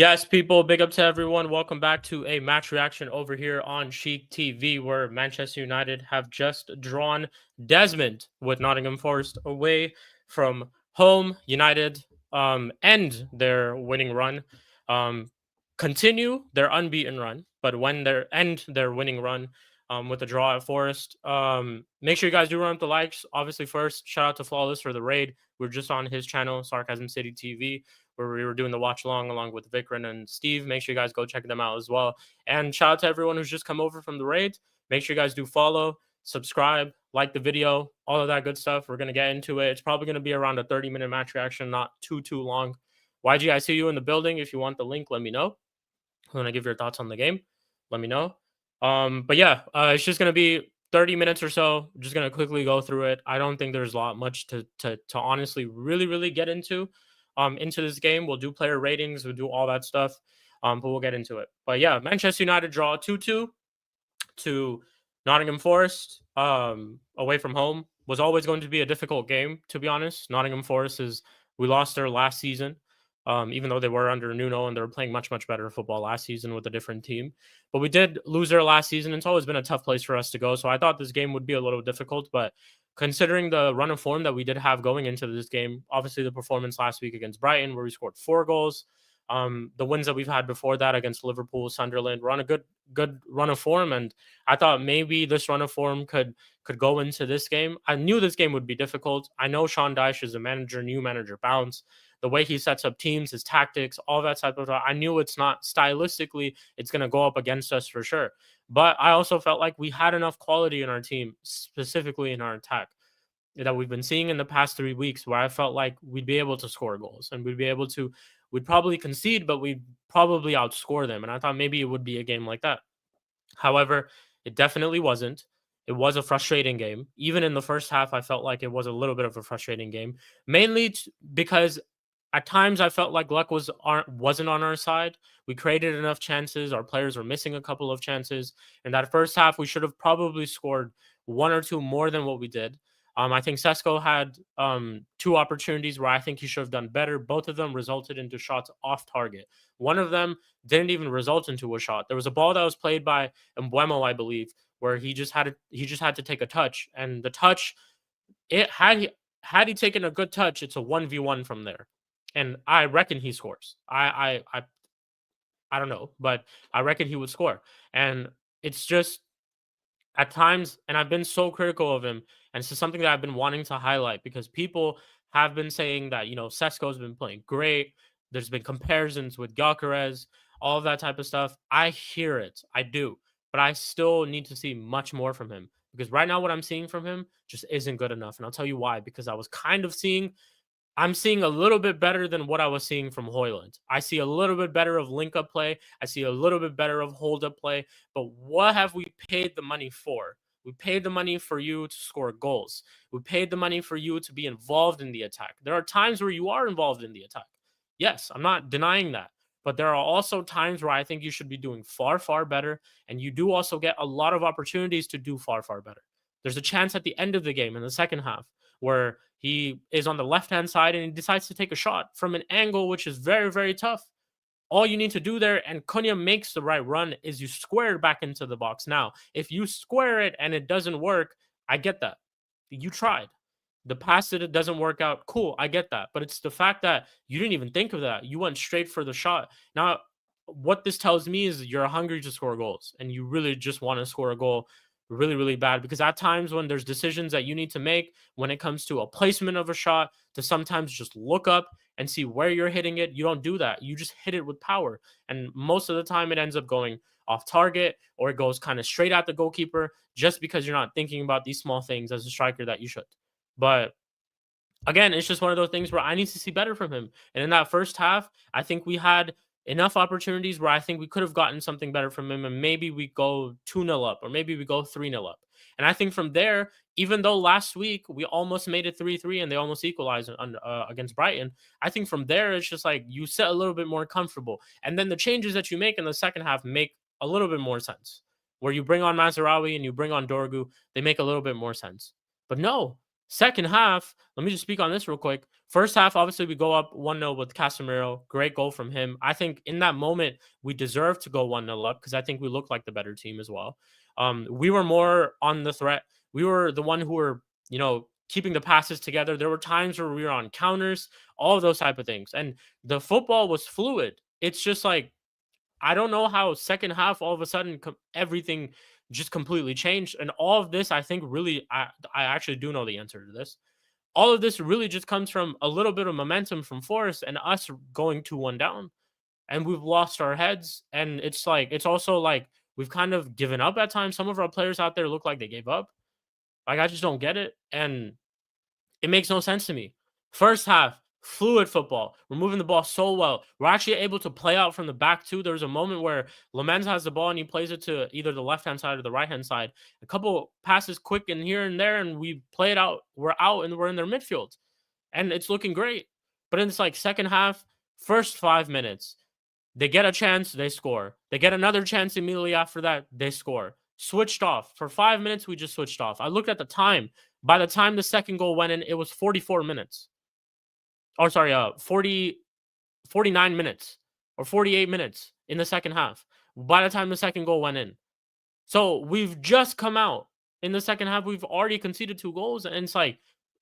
Yes, people, big up to everyone. Welcome back to a match reaction over here on Chic TV, where Manchester United have just drawn Desmond with Nottingham Forest away from home. United end their winning run, um, continue their unbeaten run, but when they end their winning run with a draw at Forest, make sure you guys do run up the likes. Obviously, first, shout out to Flawless for the raid. We're just on his channel, Sarcasm City TV, where we were doing the watch along with Vikran and Steve. Make sure you guys go check them out as well. And shout out to everyone who's just come over from the raid. Make sure you guys do follow, subscribe, like the video, all of that good stuff. We're going to get into it. It's probably going to be around a 30-minute match reaction, not too long. YG, I see you in the building. If you want the link, let me know. Want to give your thoughts on the game, let me know. But yeah, it's just going to be 30 minutes or so. Just going to quickly go through it. I don't think there's a lot much to honestly really get into this game. We'll do player ratings, we'll do all that stuff. But we'll get into it. But yeah, Manchester United draw 2-2 to Nottingham Forest away from home. Was always going to be a difficult game, to be honest. Nottingham Forest we lost their last season. Even though they were under Nuno and they were playing much better football last season with a different team. But we did lose their last season. It's always been a tough place for us to go. So I thought this game would be a little difficult. But considering the run of form that we did have going into this game, obviously the performance last week against Brighton where we scored 4 goals, the wins that we've had before that against Liverpool, Sunderland, we're on a good run of form. And I thought maybe this run of form could go into this game. I knew this game would be difficult. I know Sean Dyche is a manager, new manager bounce. The way he sets up teams, his tactics, all that type of stuff. I knew it's not stylistically, it's going to go up against us for sure. But I also felt like we had enough quality in our team, specifically in our attack, that we've been seeing in the past 3 weeks, where I felt like we'd be able to score goals and we'd probably concede, but we'd probably outscore them. And I thought maybe it would be a game like that. However, it definitely wasn't. It was a frustrating game. Even in the first half, I felt like it was a little bit of a frustrating game, mainly because at times I felt like luck wasn't on our side. We created enough chances. Our players were missing a couple of chances. In that first half, we should have probably scored 1 or 2 more than what we did. I think Sesko had 2 opportunities where I think he should have done better. Both of them resulted into shots off target. One of them didn't even result into a shot. There was a ball that was played by Mbuemo, I believe, where he just had to take a touch, and the touch, had he taken a good touch, it's a 1v1 from there. And I reckon he scores. I don't know, but I reckon he would score. And it's just at times, and I've been so critical of him, and this is something that I've been wanting to highlight because people have been saying that, Sesko's been playing great. There's been comparisons with Gyökeres, all of that type of stuff. I hear it. I do. But I still need to see much more from him because right now what I'm seeing from him just isn't good enough. And I'll tell you why, because I'm seeing a little bit better than what I was seeing from Højlund. I see a little bit better of link-up play. I see a little bit better of hold-up play. But what have we paid the money for? We paid the money for you to score goals. We paid the money for you to be involved in the attack. There are times where you are involved in the attack. Yes, I'm not denying that. But there are also times where I think you should be doing far better. And you do also get a lot of opportunities to do far better. There's a chance at the end of the game in the second half where he is on the left-hand side and he decides to take a shot from an angle, which is very tough. All you need to do there, and Cunha makes the right run, is you square it back into the box. Now, if you square it and it doesn't work, I get that. You tried. The pass that it doesn't work out, cool, I get that. But it's the fact that you didn't even think of that. You went straight for the shot. Now, what this tells me is you're hungry to score goals, and you really just want to score a goal really bad, because at times when there's decisions that you need to make when it comes to a placement of a shot, to sometimes just look up and see where you're hitting it, you don't do that. You just hit it with power, and most of the time it ends up going off target or it goes kind of straight at the goalkeeper, just because you're not thinking about these small things as a striker that you should. But again, it's just one of those things where I need to see better from him. And in that first half, I think we had enough opportunities where I think we could have gotten something better from him, and maybe we go 2-0 up, or maybe we go 3-0 up. And I think from there, even though last week we almost made it 3-3 and they almost equalized against Brighton, I think from there it's just like you sit a little bit more comfortable. And then the changes that you make in the second half make a little bit more sense. Where you bring on Mazraoui and you bring on Dorgu, they make a little bit more sense. But no, second half, let me just speak on this real quick. First half, obviously, we go up 1-0 with Casemiro. Great goal from him. I think in that moment, we deserved to go 1-0 up because I think we looked like the better team as well. We were more on the threat. We were the one who were, keeping the passes together. There were times where we were on counters, all of those type of things. And the football was fluid. It's just like, I don't know how second half all of a sudden everything just completely changed. And all of this, I think, really, I actually do know the answer to this. All of this really just comes from a little bit of momentum from Forest and us going 2-1 down. And we've lost our heads. And it's also like we've kind of given up at times. Some of our players out there look like they gave up. Like, I just don't get it. And it makes no sense to me. First half, fluid football. We're moving the ball so well. We're actually able to play out from the back too. There was a moment where Lamens has the ball and he plays it to either the left-hand side or the right-hand side. A couple passes quick and here and there, and we play it out. We're out and we're in their midfield. And it's looking great. But in this like second half, first 5 minutes, they get a chance, they score. They get another chance immediately after that, they score. Switched off. For 5 minutes, we just switched off. I looked at the time. By the time the second goal went in, it was 44 minutes. Or sorry, 49 minutes or 48 minutes in the second half. By the time the second goal went in. So we've just come out. In the second half, we've already conceded 2 goals. And it's like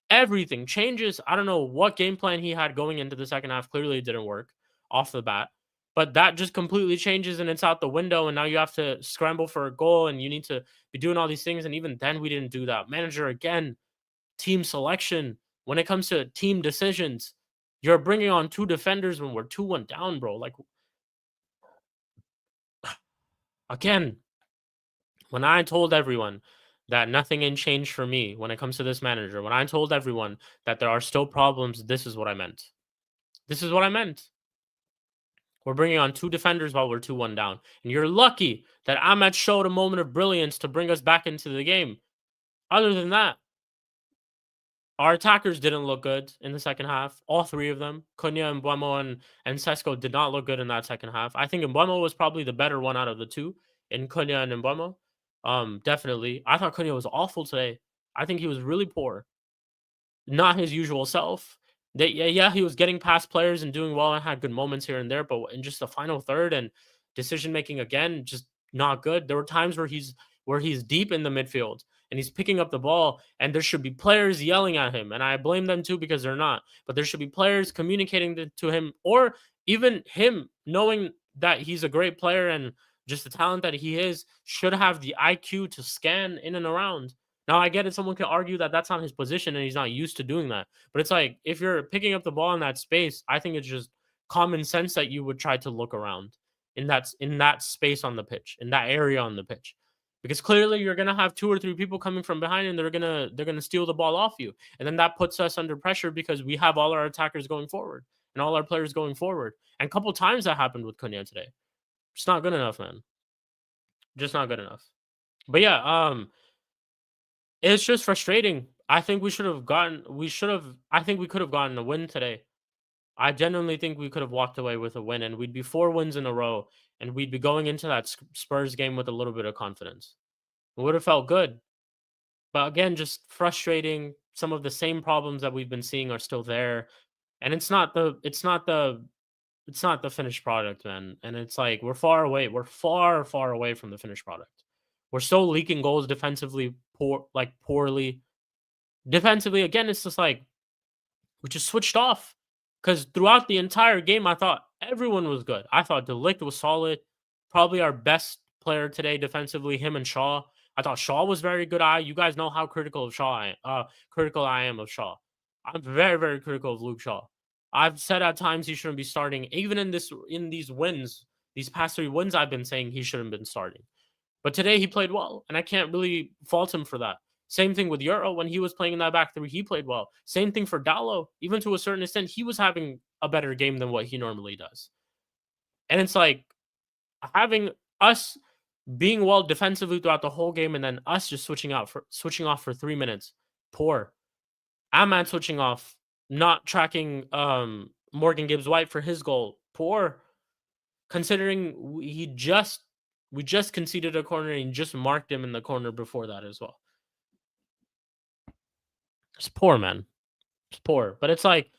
everything changes. I don't know what game plan he had going into the second half. Clearly it didn't work off the bat. But that just completely changes and it's out the window. And now you have to scramble for a goal and you need to be doing all these things. And even then, we didn't do that. Manager, again, team selection. When it comes to team decisions, you're bringing on 2 defenders when we're 2-1 down, bro. Like, again, when I told everyone that nothing ain't changed for me when it comes to this manager, when I told everyone that there are still problems, this is what I meant. This is what I meant. We're bringing on 2 defenders while we're 2-1 down. And you're lucky that Ahmed showed a moment of brilliance to bring us back into the game. Other than that, our attackers didn't look good in the second half. All 3 of them, Cunha, Mbuemo, and Sesko, did not look good in that second half. I think Mbuemo was probably the better one out of the 2 in Cunha and Mbuemo. Definitely. I thought Cunha was awful today. I think he was really poor. Not his usual self. Yeah, he was getting past players and doing well and had good moments here and there, but in just the final third and decision making again, just not good. There were times where he's deep in the midfield and he's picking up the ball, and there should be players yelling at him, and I blame them too because they're not. But there should be players communicating to him, or even him knowing that he's a great player and just the talent that he is should have the IQ to scan in and around. Now, I get it. Someone can argue that that's not his position and he's not used to doing that. But it's like, if you're picking up the ball in that space, I think it's just common sense that you would try to look around in that space on the pitch, in that area on the pitch. Because clearly you're gonna have 2 or 3 people coming from behind and they're gonna steal the ball off you. And then that puts us under pressure because we have all our attackers going forward and all our players going forward. And a couple times that happened with Cunha today. It's not good enough, man. Just not good enough. But yeah, it's just frustrating. I think I think we could have gotten a win today. I genuinely think we could have walked away with a win and we'd be 4 wins in a row and we'd be going into that Spurs game with a little bit of confidence. It would have felt good. But again, just frustrating. Some of the same problems that we've been seeing are still there. And it's not the finished product, man. And it's like we're far away. We're far, far away from the finished product. We're still leaking goals defensively, poorly. Defensively, again, it's just like we just switched off. Because throughout the entire game, I thought everyone was good. I thought Delict was solid, probably our best player today defensively. Him and Shaw. I thought Shaw was very good. You guys know how critical I am of Shaw. I'm very, very critical of Luke Shaw. I've said at times he shouldn't be starting. Even in these wins, these past 3 wins, I've been saying he shouldn't have been starting. But today he played well, and I can't really fault him for that. Same thing with Euro when he was playing in that back 3, he played well. Same thing for Dallo. Even to a certain extent, he was having a better game than what he normally does. And it's like having us being well defensively throughout the whole game and then us just switching off for 3 minutes. Poor. Ahmad switching off, not tracking Morgan Gibbs White for his goal. Poor. Considering we just conceded a corner and just marked him in the corner before that as well. It's poor, man. It's poor. But it's like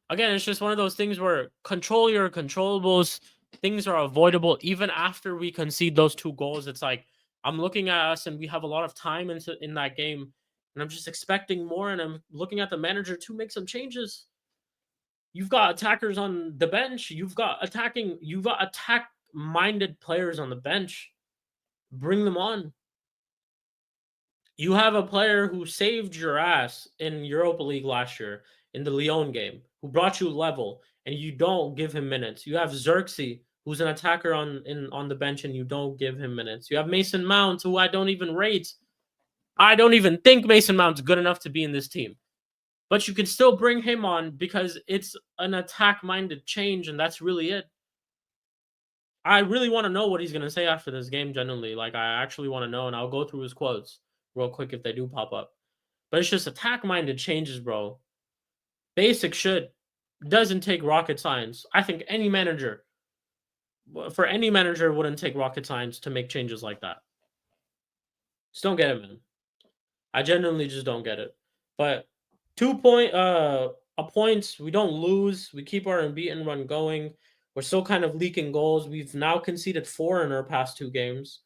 Again, it's just one of those things where control your controllables. Things are avoidable even after we concede those 2 goals. It's like I'm looking at us and we have a lot of time in that game, and I'm just expecting more. And I'm looking at the manager to make some changes. You've got attackers on the bench. You've got attack-minded players on the bench. Bring them on. You have a player who saved your ass in Europa League last year in the Lyon game, who brought you level, and you don't give him minutes. You have Xerxes, who's an attacker on the bench, and you don't give him minutes. You have Mason Mount, who I don't even rate. I don't even think Mason Mount's good enough to be in this team. But you can still bring him on because it's an attack-minded change, and that's really it. I really want to know what he's going to say after this game, genuinely. Like, I actually want to know, and I'll go through his quotes real quick if they do pop up. But it's just attack-minded changes, bro. Basic shit. Doesn't take rocket science. I think any manager, for any manager, wouldn't take rocket science to make changes like that. Just don't get it, man. I genuinely just don't get it. But a points, we don't lose. We keep our unbeaten run going. We're still kind of leaking goals. We've now conceded 4 in our past 2 games,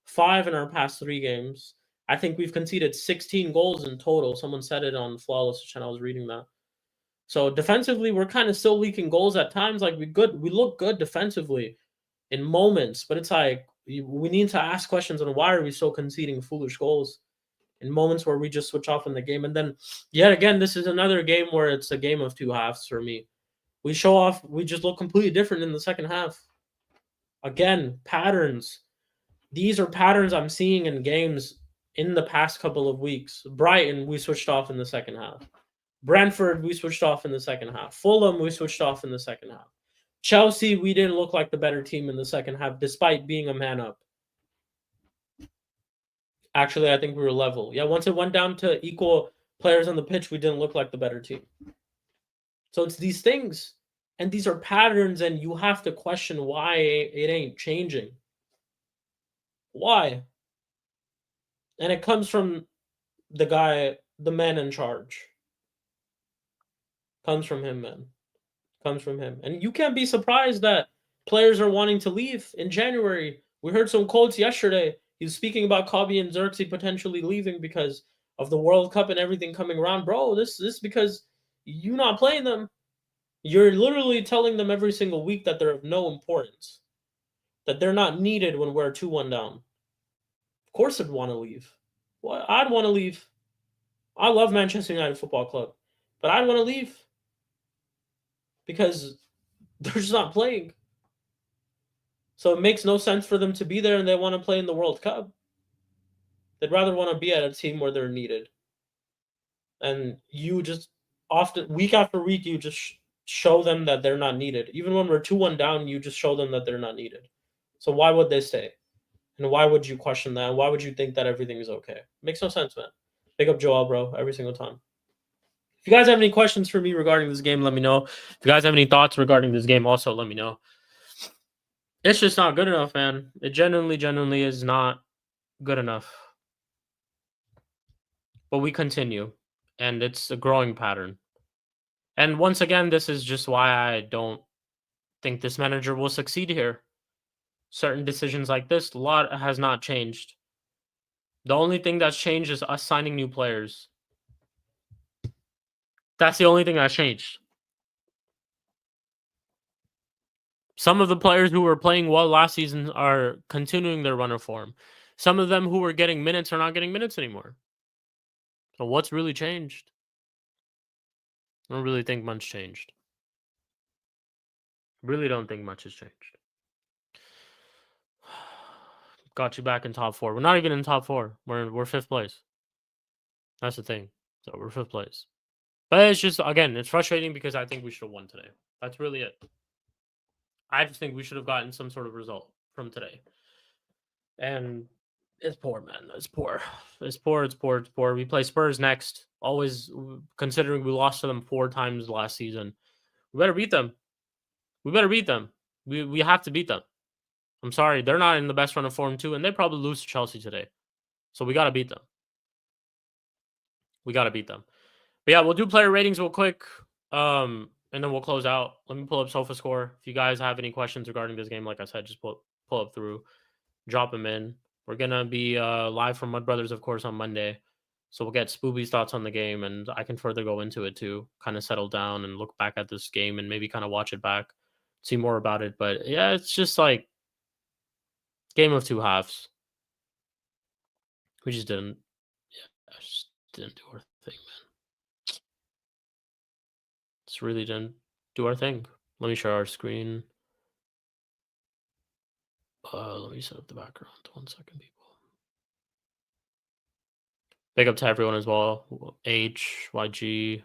5 in our past 3 games. I think we've conceded 16 goals in total. Someone said it on Flawless, and I was reading that. So defensively, we're kind of still leaking goals at times. Like we look good defensively in moments, but it's like we need to ask questions on why are we still conceding foolish goals in moments where we just switch off in the game. And then yet again, this is another game where it's a game of 2 halves for me. We show off, we just look completely different in the second half. Again, patterns. These are patterns I'm seeing in games in the past couple of weeks. Brighton, we switched off in the second half. Brentford, we switched off in the second half. Fulham, we switched off in the second half. Chelsea, we didn't look like the better team in the second half, despite being a man up. Actually, I think we were level. Yeah, once it went down to equal players on the pitch, we didn't look like the better team. So it's these things, and these are patterns, and you have to question why it ain't changing. Why? And it comes from the man in charge. Comes from him, man. Comes from him. And you can't be surprised that players are wanting to leave in January. We heard some quotes yesterday. He's speaking about Kobe and Xerxes potentially leaving because of the World Cup and everything coming around. Bro, this is because you're not playing them. You're literally telling them every single week that they're of no importance, that they're not needed when we're 2-1 down. Of course I'd want to leave. Well, I'd want to leave. I love Manchester United Football Club, but I'd want to leave because they're just not playing. So it makes no sense for them to be there and they want to play in the World Cup. They'd rather want to be at a team where they're needed. And you just often, week after week, you just show them that they're not needed. Even when we're 2-1 down, you just show them that they're not needed. So why would they stay? And why would you question that? And why would you think that everything is okay? Makes no sense, man. Pick up Joel, bro, every single time. If you guys have any questions for me regarding this game, let me know. If you guys have any thoughts regarding this game, also let me know. It's just not good enough, man. It genuinely is not good enough. But we continue, and it's a growing pattern. And once again, this is just why I don't think this manager will succeed here. Certain decisions like this, a lot has not changed. The only thing that's changed is us signing new players. That's the only thing that's changed. Some of the players who were playing well last season are continuing their run of form. Some of them who were getting minutes are not getting minutes anymore. So what's really changed? I don't really think much changed. Really don't think much has changed. Got you back in top 4. We're not even in top 4. We're 5th place. That's the thing. So we're 5th place. But it's just, again, it's frustrating because I think we should have won today. That's really it. I just think we should have gotten some sort of result from today. And it's poor, man. It's poor. It's poor. We play Spurs next. Always, considering we lost to them 4 times last season. We better beat them. We have to beat them. I'm sorry. They're not in the best run of form too, and they probably lose to Chelsea today. So we got to beat them. But yeah, we'll do player ratings real quick. And and then we'll close out. Let me pull up SofaScore. If you guys have any questions regarding this game, like I said, just pull up through, drop them in. We're gonna be live from Mud Brothers, of course, on Monday. So we'll get Spooby's thoughts on the game, and I can further go into it too, kind of settle down and look back at this game and maybe kind of watch it back, see more about it. But yeah, it's just like game of two halves. We just didn't, yeah, just didn't do our thing, man. Just really didn't do our thing. Let me share our screen. Let me set up the background. 1 second, people. Big up to everyone as well. H, YG,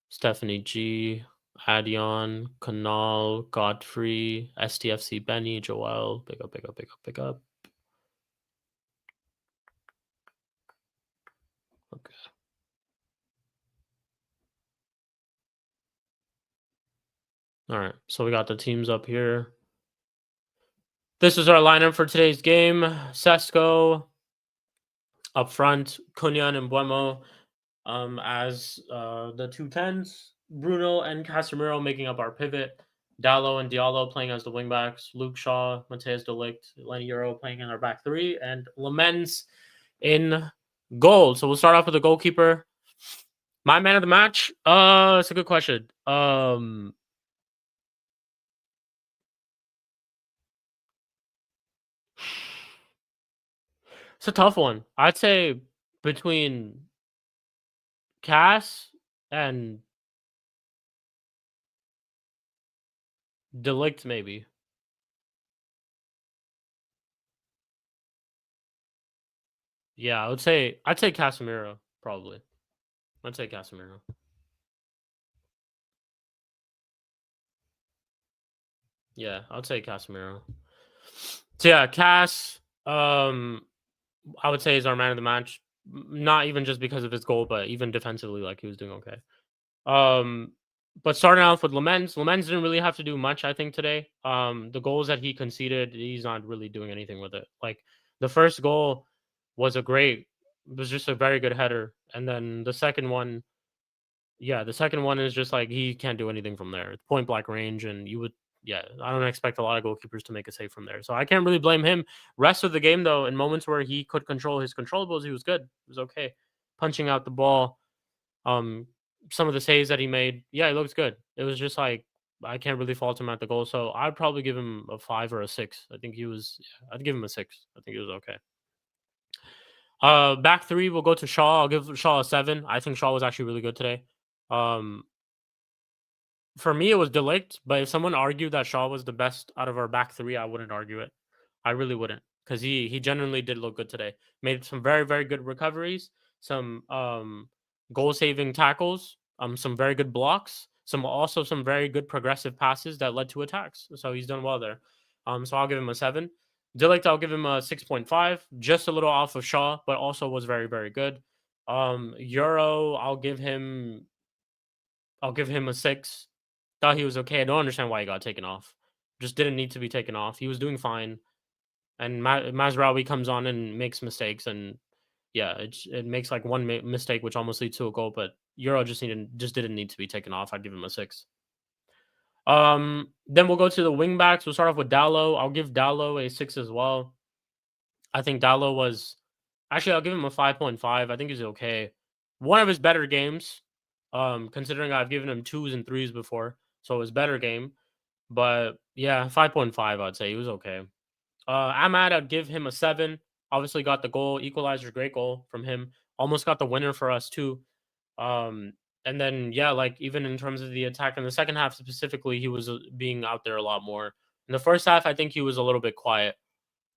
Stephanie G, Adion, Kanal, Godfrey, STFC Benny, Joel. Big up, big up, big up, big up. Okay. All right. So we got the teams up here. This is our lineup for today's game. Sesko up front, Cunha and Buemo as the 2 10s. Bruno and Casemiro making up our pivot. Dallo and Diallo playing as the wingbacks. Luke Shaw, Mateus de Ligt, Lenny Euro playing in our back three. And Lamens in goal. So we'll start off with the goalkeeper. My man of the match? It's a good question. It's a tough one. I'd say between Cass and Delict, maybe. Yeah, I'd say Casemiro, probably. I'd say Casemiro. Yeah, I'd say Casemiro. So yeah, Cass, I would say is our man of the match. Not even just because of his goal, but even defensively, like he was doing okay. But starting off with Lamens didn't really have to do much, I think, today. The goals that he conceded, he's not really doing anything with it. Like the first goal was just a very good header, and then the second one, yeah, the second one is just like he can't do anything from there. It's point blank range, and yeah, I don't expect a lot of goalkeepers to make a save from there. So I can't really blame him. Rest of the game, though, in moments where he could control his controllables, he was good. It was okay. Punching out the ball, some of the saves that he made, yeah, he looks good. It was just like I can't really fault him at the goal. So I'd probably give him a 5 or a 6. I think he was. Yeah, I'd give him a 6. I think he was okay. Back three, we'll go to Shaw. I'll give Shaw a 7. I think Shaw was actually really good today. For me, it was Delict, but if someone argued that Shaw was the best out of our back three, I wouldn't argue it. I really wouldn't, because he genuinely did look good today. Made some very, very good recoveries, some goal saving tackles, some very good blocks, some very good progressive passes that led to attacks. So he's done well there. So I'll give him a 7. Delict, I'll give him a 6.5, just a little off of Shaw, but also was very, very good. Euro, I'll give him a 6. Thought he was okay. I don't understand why he got taken off. Just didn't need to be taken off. He was doing fine. And Mazraoui comes on and makes mistakes, and yeah, it makes like one mistake, which almost leads to a goal. But Euro just didn't need to be taken off. I'd give him a 6. Then we'll go to the wing backs. We'll start off with Dallo. I'll give Dallo a 6 as well. I think Dallo was actually I'll give him a 5.5. I think he's okay. One of his better games, considering I've given him 2s and 3s before, so it was better game. But yeah, 5.5, I'd say he was okay. Ahmad, I'd give him a 7. Obviously got the goal, equalizer, great goal from him. Almost got the winner for us too. And then yeah, like even in terms of the attack in the second half specifically, he was being out there a lot more. In the first half, I think he was a little bit quiet,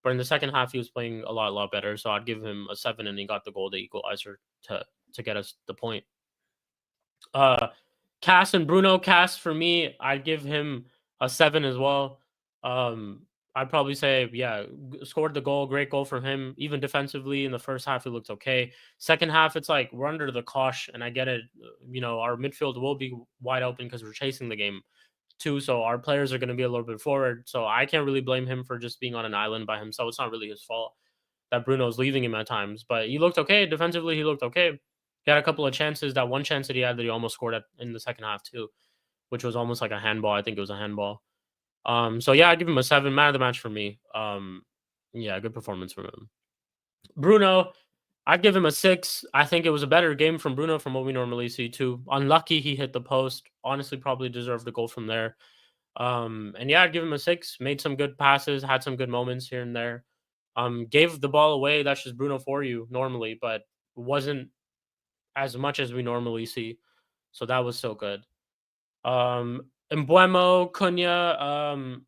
but in the second half, he was playing a lot better. So I'd give him a 7, and he got the goal, the equalizer to get us the point. Cass and Bruno. Cass for me, I'd give him a 7 as well. I'd probably say, yeah, scored the goal, great goal from him. Even defensively in the first half, he looked okay. Second half, it's like we're under the cosh, and I get it. Our midfield will be wide open because we're chasing the game too. So our players are going to be a little bit forward. So I can't really blame him for just being on an island by himself. It's not really his fault that Bruno's leaving him at times, but he looked okay defensively. He looked okay. He had a couple of chances. That one chance that he had that he almost scored in the second half too. which was almost like a handball. I think it was a handball. So yeah, I give him a 7. Man of the match for me. Yeah, good performance from him. Bruno, I'd give him a 6. I think it was a better game from Bruno from what we normally see too. Unlucky he hit the post. Honestly, probably deserved the goal from there. And yeah, I'd give him a 6. Made some good passes, had some good moments here and there. Gave the ball away. That's just Bruno for you normally, but wasn't as much as we normally see. So that was so good. Embuemo, Cunha,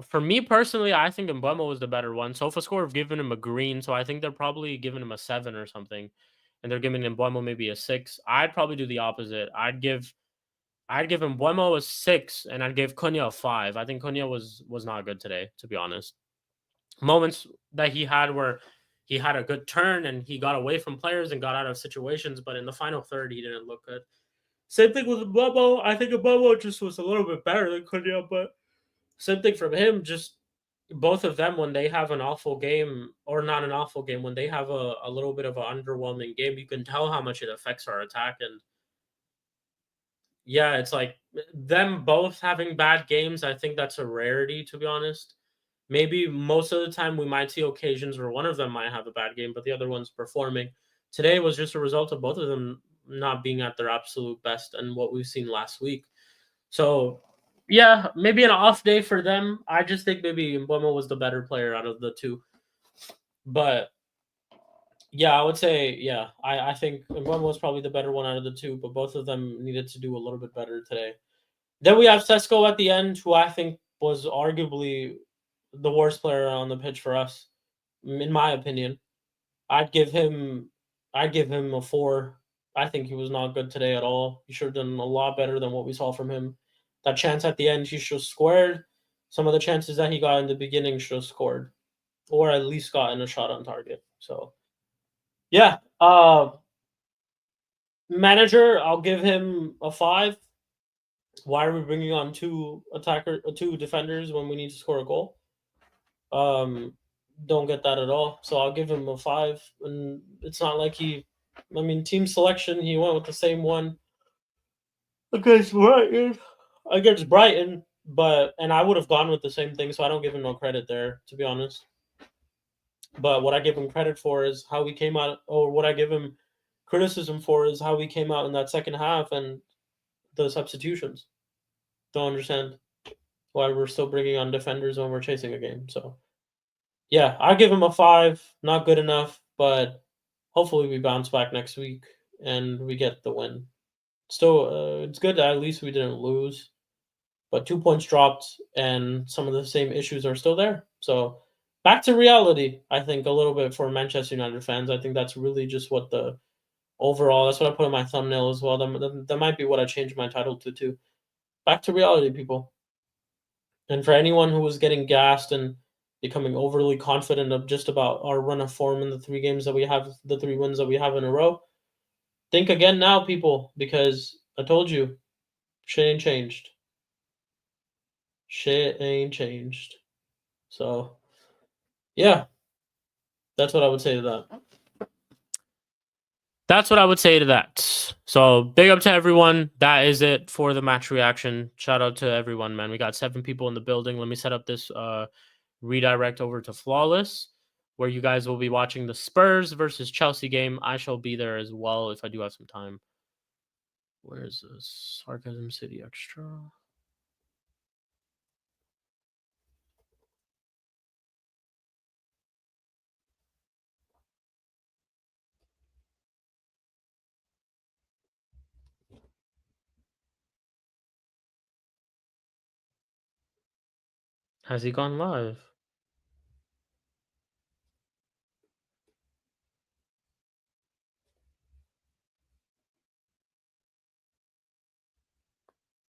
for me personally, I think Mbeumo was the better one. SofaScore have given him a green, so I think they're probably giving him a 7 or something, and they're giving Mbeumo maybe a 6. I'd probably do the opposite. I'd give Mbeumo a 6, and I'd give Cunha a 5. I think Cunha was not good today, to be honest. Moments that he had where he had a good turn and he got away from players and got out of situations, but in the final third, he didn't look good. Same thing with Mbeumo. I think Mbeumo just was a little bit better than Cunha, but same thing from him. Just both of them, when they have an awful game, or not an awful game, when they have a little bit of an underwhelming game, you can tell how much it affects our attack. And yeah, it's like them both having bad games. I think that's a rarity, to be honest. Maybe most of the time we might see occasions where one of them might have a bad game, but the other one's performing. Today was just a result of both of them not being at their absolute best and what we've seen last week. So yeah, maybe an off day for them. I just think maybe Mbeumo was the better player out of the two. But yeah, I would say yeah. I think Mbeumo was probably the better one out of the two, but both of them needed to do a little bit better today. Then we have Sesko at the end, who I think was arguably the worst player on the pitch for us, in my opinion. I'd give him I'd give him a 4. I think he was not good today at all. He should have done a lot better than what we saw from him. That chance at the end, he should have squared. Some of the chances that he got in the beginning should have scored, or at least gotten a shot on target. So yeah, manager, I'll give him a 5. Why are we bringing on two defenders when we need to score a goal? Um, don't get that at all. So I'll give him a 5. And it's not like I mean, team selection, he went with the same one against Brighton. Against Brighton, and I would have gone with the same thing, so I don't give him no credit there, to be honest. But what I give him credit for is how we came out, or what I give him criticism for is how we came out in that second half and the substitutions. Don't understand why we're still bringing on defenders when we're chasing a game. So yeah, I give him a 5. Not good enough, but hopefully we bounce back next week and we get the win. Still, it's good that at least we didn't lose, but 2 points dropped and some of the same issues are still there. So back to reality, I think, a little bit for Manchester United fans. I think that's really just what the overall, that's what I put in my thumbnail as well. That might be what I changed my title to too. Back to reality, people. And for anyone who was getting gassed and becoming overly confident of just about our run of form in the 3 games that we have, the 3 wins that we have in a row, think again now, people, because I told you, shit ain't changed. Shit ain't changed. So, yeah, that's what I would say to that. That's what I would say to that. So, big up to everyone. That is it for the match reaction. Shout out to everyone, man. We got 7 people in the building. Let me set up this redirect over to Flawless, where you guys will be watching the Spurs versus Chelsea game. I shall be there as well if I do have some time. Where's this? Sarcasm City Extra. Has he gone live?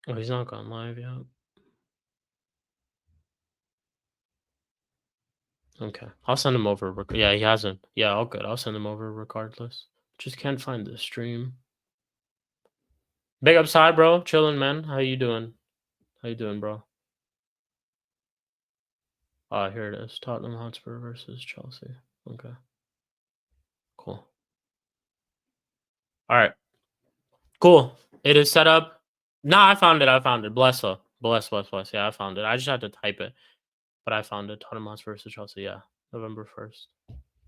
Oh, he's not gone live yet. Okay. I'll send him over. Yeah, he hasn't. Yeah, all good. I'll send him over regardless. Just can't find the stream. Big upside, bro. Chilling, man. How you doing? How you doing, bro? Here it is. Tottenham Hotspur versus Chelsea. Okay. Cool. All right. Cool. It is set up. Nah, I found it. I found it. Bless her. Bless. Yeah, I found it. I just had to type it, but I found it. Tottenham Hotspur versus Chelsea. Yeah, November 1st,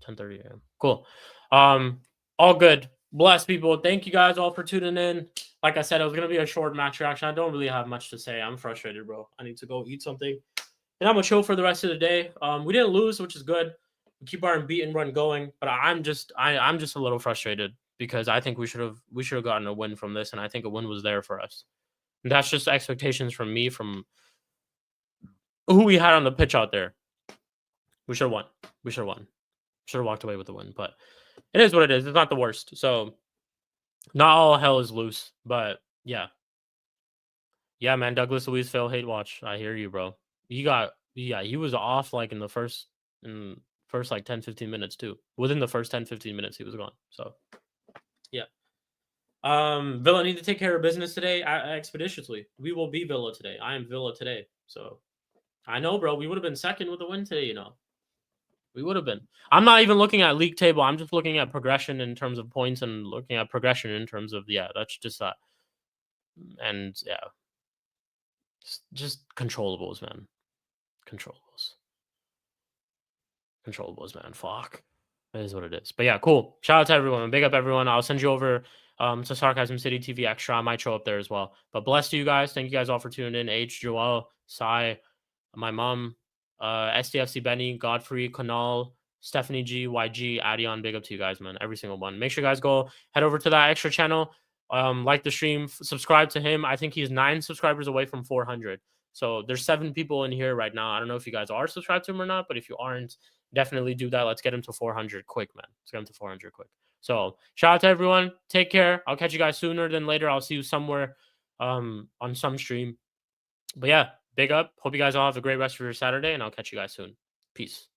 10:30 a.m. Cool. Um, all good. Bless people. Thank you guys all for tuning in. Like I said, it was gonna be a short match reaction. I don't really have much to say. I'm frustrated, bro. I need to go eat something, and I'm gonna chill for the rest of the day. We didn't lose, which is good. We keep our beat and run going, but I'm just a little frustrated because I think we should have gotten a win from this, and I think a win was there for us. And that's just expectations from me from who we had on the pitch out there. We should have won. We should have won. Should have walked away with the win, but it is what it is. It's not the worst. So not all hell is loose, but yeah. Yeah, man. Douglas Luiz fail hate watch. I hear you, bro. He was off like in first like 10, 15 minutes too. Within the first 10, 15 minutes, he was gone. So yeah. Villa need to take care of business today expeditiously. We will be Villa today. I am Villa today. So I know, bro. We would have been second with the win today, you know. We would have been. I'm not even looking at league table. I'm just looking at progression in terms of points and looking at progression in terms of that's just that. And yeah, just controllables, man. Controllables, man. Fuck. It is what it is. But yeah, cool. Shout out to everyone. Big up everyone. I'll send you over to Sarcasm City TV Extra. I might show up there as well. But bless to you guys. Thank you guys all for tuning in. H, Joel, Sai, my mom, SDFC Benny, Godfrey, Kanal, Stephanie G, YG, Adion. Big up to you guys, man. Every single one. Make sure you guys go head over to that extra channel. Like the stream, subscribe to him. I think he's 9 subscribers away from 400. So there's 7 people in here right now. I don't know if you guys are subscribed to him or not, but if you aren't, definitely do that. Let's get him to 400 quick, man. Let's get him to 400 quick. So shout out to everyone. Take care. I'll catch you guys sooner than later. I'll see you somewhere on some stream. But yeah, big up. Hope you guys all have a great rest of your Saturday, and I'll catch you guys soon. Peace.